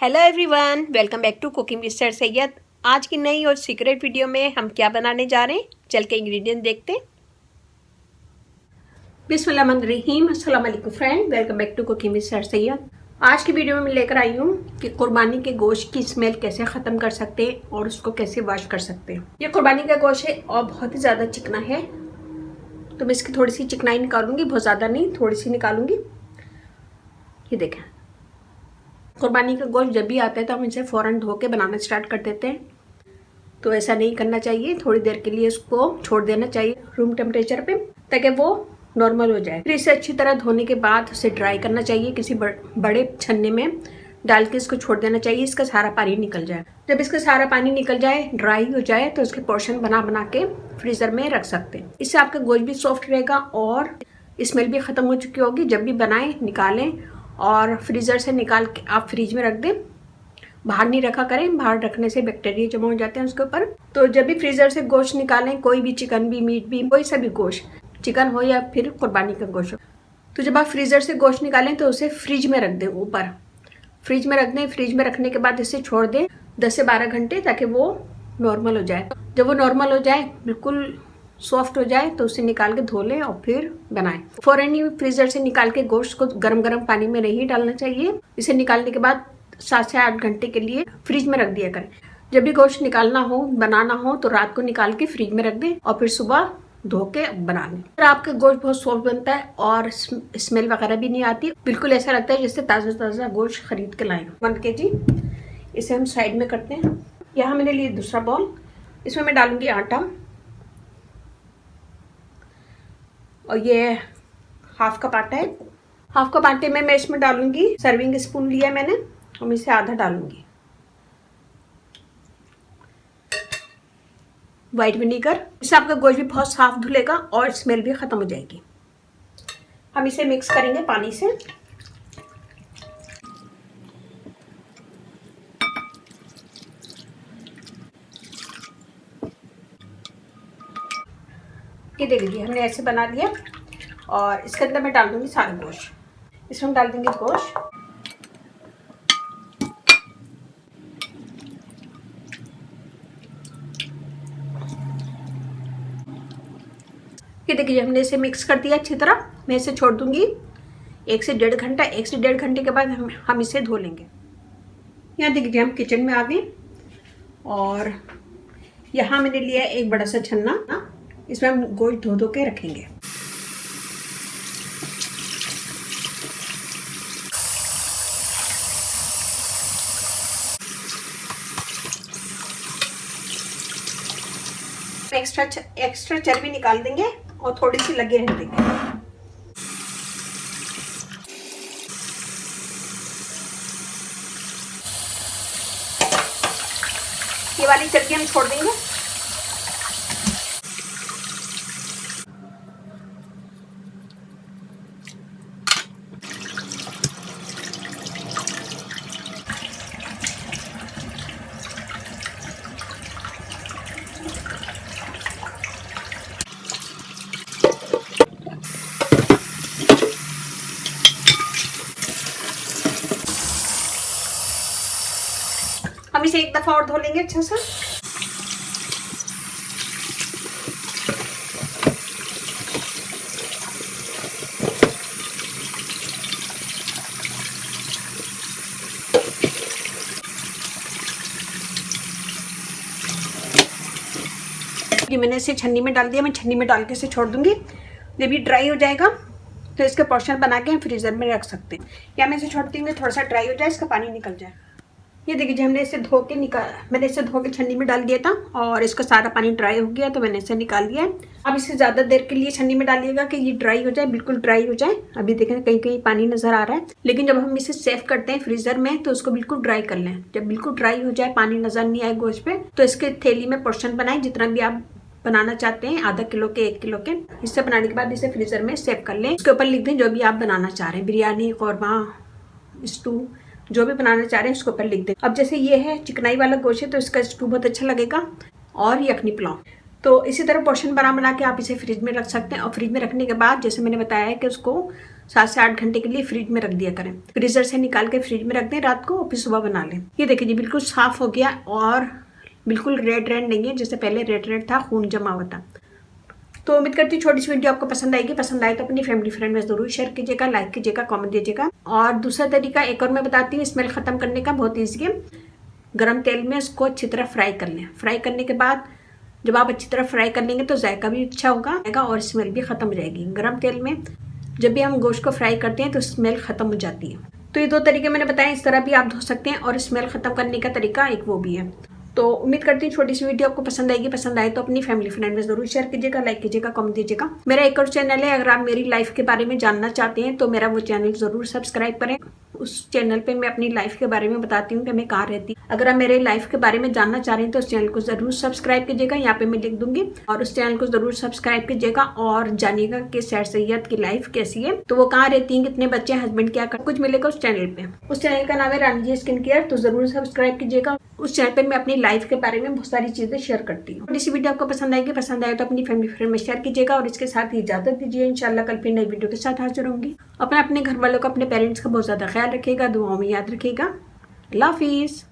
Hello everyone, welcome back to cooking mister Syed. आज की नई और सीक्रेट वीडियो में हम क्या बनाने जा रहे हैं, चल के इंग्रेडिएंट देखते हैं। बिस्मिल्लाहिर्रहमानिर्रहीम। अस्सलाम वालेकुम friend, welcome back to cooking mister Syed. आज की वीडियो में मैं लेकर आई हूँ कि कुर्बानी के गोश्त की स्मेल कैसे ख़त्म कर सकते हैं और उसको कैसे वॉश कर सकते हैं। ये कुर्बानी का गोश्त है और बहुत ही ज़्यादा चिकना है, तो मैं इसकी थोड़ी सी चिकनाई निकालूंगी, बहुत ज़्यादा नहीं, थोड़ी सी निकालूंगी। ये देखें, कुर्बानी का गोश्त जब भी आता है तो हम इसे फ़ौरन धो के बनाना स्टार्ट कर देते हैं, तो ऐसा नहीं करना चाहिए। थोड़ी देर के लिए इसको छोड़ देना चाहिए रूम टेम्परेचर पे, ताकि वो नॉर्मल हो जाए। फिर इसे अच्छी तरह धोने के बाद उसे ड्राई करना चाहिए, किसी बड़े छन्ने में डाल के इसको छोड़ देना चाहिए, इसका सारा पानी निकल जाए। जब इसका सारा पानी निकल जाए, ड्राई हो जाए, तो उसके पोर्शन बना बना के फ्रीज़र में रख सकते हैं। इससे आपका गोश्त भी सॉफ्ट रहेगा और स्मेल भी ख़त्म हो चुकी होगी। जब भी बनाएं निकालें और फ्रीज़र से निकाल के आप फ्रिज में रख दें, बाहर नहीं रखा करें, बाहर रखने से बैक्टीरिया जमा हो जाते हैं उसके ऊपर। तो जब भी फ्रीज़र से गोश्त निकालें, कोई भी चिकन भी, मीट भी, कोई सा भी गोश्त, चिकन हो या फिर कुर्बानी का गोश्त हो, तो जब आप फ्रीज़र से गोश्त निकालें तो उसे फ्रिज में रख दें, ऊपर फ्रिज में रख दें। फ्रिज में रखने के बाद इसे छोड़ दें 10 से 12 घंटे, ताकि वो नॉर्मल हो जाए। जब वो नॉर्मल हो जाए, बिल्कुल सॉफ्ट हो जाए, तो उसे निकाल के धो लें और फिर बनाएं। फ़ौरन ही फ्रीज़र से निकाल के गोश्त को गरम गरम पानी में नहीं डालना चाहिए। इसे निकालने के बाद 7 से 8 घंटे के लिए फ्रिज में रख दिया करें। जब भी गोश्त निकालना हो, बनाना हो, तो रात को निकाल के फ्रिज में रख दें और फिर सुबह धो के बना लें। फिर आपका गोश्त बहुत सॉफ्ट बनता है और स्मेल वगैरह भी नहीं आती। बिल्कुल ऐसा लगता है जैसे ताज़ा ताज़ा गोश्त खरीद के लाएं। 1 kg इसे हम साइड में करते हैं। यहाँ मैंने लिए दूसरा बॉल, इसमें मैं डालूंगी आटा, और ये हाफ कप आटा है। हाफ कप आटे में मैं इसमें डालूंगी, सर्विंग स्पून लिया मैंने, और मैं इसे आधा डालूंगी वाइट विनीगर। इससे आपका गोश्त भी बहुत साफ धुलेगा और स्मेल भी खत्म हो जाएगी। हम इसे मिक्स करेंगे पानी से। ये देख लीजिए, हमने ऐसे बना लिया और इसके अंदर मैं डाल दूंगी सारा गोश्त। इसमें हम डाल देंगे गोश्त, ये देखिए हमने इसे मिक्स कर दिया अच्छी तरह। मैं इसे छोड़ दूंगी 1 से 1.5 घंटा। 1 से 1.5 घंटे के बाद हम इसे धो लेंगे। यहाँ देखिए हम किचन में आ गए और यहाँ मैंने लिया एक बड़ा सा छन्ना, इसमें हम गोश्त धो धो के रखेंगे। एक्स्ट्रा चर्बी निकाल देंगे और थोड़ी सी लगी रहने देंगे। ये वाली चर्बी हम छोड़ देंगे। हम इसे एक दफा और धो लेंगे अच्छा सा। ये मैंने इसे छन्नी में डाल दिया, मैं छन्नी में डाल के इसे छोड़ दूंगी। जब ये ड्राई हो जाएगा तो इसके पोर्शन बना के हम फ्रीजर में रख सकते हैं। या मैं इसे छोड़ती हूँ थोड़ा सा ड्राई हो जाए, इसका पानी निकल जाए। ये देखिए हमने इसे मैंने इसे धो के छन्नी में डाल दिया था और इसका सारा पानी ड्राई हो गया, तो मैंने इसे निकाल लिया है। अब इसे ज़्यादा देर के लिए छन्नी में डालिएगा कि ये ड्राई हो जाए, बिल्कुल ड्राई हो जाए। अभी देखें कहीं कहीं पानी नज़र आ रहा है, लेकिन जब हम इसे सेव करते हैं फ्रीज़र में तो उसको बिल्कुल ड्राई कर लें। जब बिल्कुल ड्राई हो जाए, पानी नज़र नहीं आए गोश्त पे, तो इसके थैली में पोर्शन बनाएं, जितना भी आप बनाना चाहते हैं, आधा किलो के, 1 किलो के। इससे बनाने के बाद इसे फ्रीज़र में सेव कर लें। उसके ऊपर लिख दें जो भी आप बनाना चाह रहे हैं, बिरयानी, कौरमा, स्टू, जो भी बनाना चाह रहे हैं उसके ऊपर लिख दें। अब जैसे ये है चिकनाई वाला गोश्त है, तो इसका स्टू बहुत अच्छा लगेगा, और यखनी पुलाव। तो इसी तरह पोर्शन बना बना के आप इसे फ्रिज में रख सकते हैं। और फ्रिज में रखने के बाद जैसे मैंने बताया है कि उसको 7 से 8 घंटे के लिए फ्रिज में रख दिया करें। फ्रीजर से निकाल के फ्रिज में रख दें रात को और फिर सुबह बना लें। ये देखिए जी बिल्कुल साफ हो गया और बिल्कुल रेड नहीं है, जैसे पहले रेड था, खून जमा हुआ था। तो उम्मीद करती हूँ छोटी सी वीडियो आपको पसंद आएगी। पसंद आए तो अपनी फैमिली फ्रेंड में जरूर शेयर कीजिएगा, लाइक कीजिएगा, कमेंट दीजिएगा। और दूसरा तरीका एक और मैं बताती हूँ स्मेल खत्म करने का, बहुत ईजी है। गरम तेल में इसको अच्छी तरह फ्राई कर लें। फ्राई करने के बाद जब आप अच्छी तरह फ्राई कर लेंगे तो जायका भी अच्छा होगा और स्मेल भी खत्म हो जाएगी। गरम तेल में जब भी हम गोश्त को फ्राई करते हैं तो स्मेल खत्म हो जाती है। तो ये 2 तरीके मैंने बताए, इस तरह भी आप धो सकते हैं और स्मेल खत्म करने का तरीका एक वो भी है। तो उम्मीद करती हूँ छोटी सी वीडियो आपको पसंद आएगी। पसंद आए तो अपनी फैमिली फ्रेंड में जरूर शेयर कीजिएगा, लाइक कीजिएगा, कमेंट दीजिएगा। मेरा एक और चैनल है, अगर आप मेरी लाइफ के बारे में जानना चाहते हैं तो मेरा वो चैनल जरूर सब्सक्राइब करें। उस चैनल पे मैं अपनी लाइफ के बारे में बताती हूँ कि मैं कहाँ रहती हूँ। अगर आप मेरे लाइफ के बारे में जानना चाह रहे हैं तो उस चैनल को जरूर सब्सक्राइब कीजिएगा, यहाँ पे मैं लिख दूंगी, और उस चैनल को जरूर सब्सक्राइब कीजिएगा और जानिएगा कि सैर सैयद की लाइफ कैसी है, तो वो कहाँ रहती है, कितने बच्चे, हस्बैंड क्या कर, कुछ मिलेगा उस चैनल पे। उस चैनल का नाम है रानी जी स्किन केयर, तो जरूर सब्सक्राइब कीजिएगा। उस चैनल पे मैं अपनी लाइफ के बारे में बहुत सारी चीजें शेयर करती हूँ। इसी वीडियो आपको पसंद आएगी, पसंद आए तो अपनी फैमिली फ्रेंड में शेयर कीजिएगा और इसके साथ ही इजाजत दीजिए। इंशाल्लाह कल फिर नई वीडियो के साथ हाजिर होंगी। अपने घर वालों को, अपने पेरेंट्स का बहुत ज्यादा ख्याल रखिएगा, दुआओं में याद रखिएगा। अल्लाह हाफिज।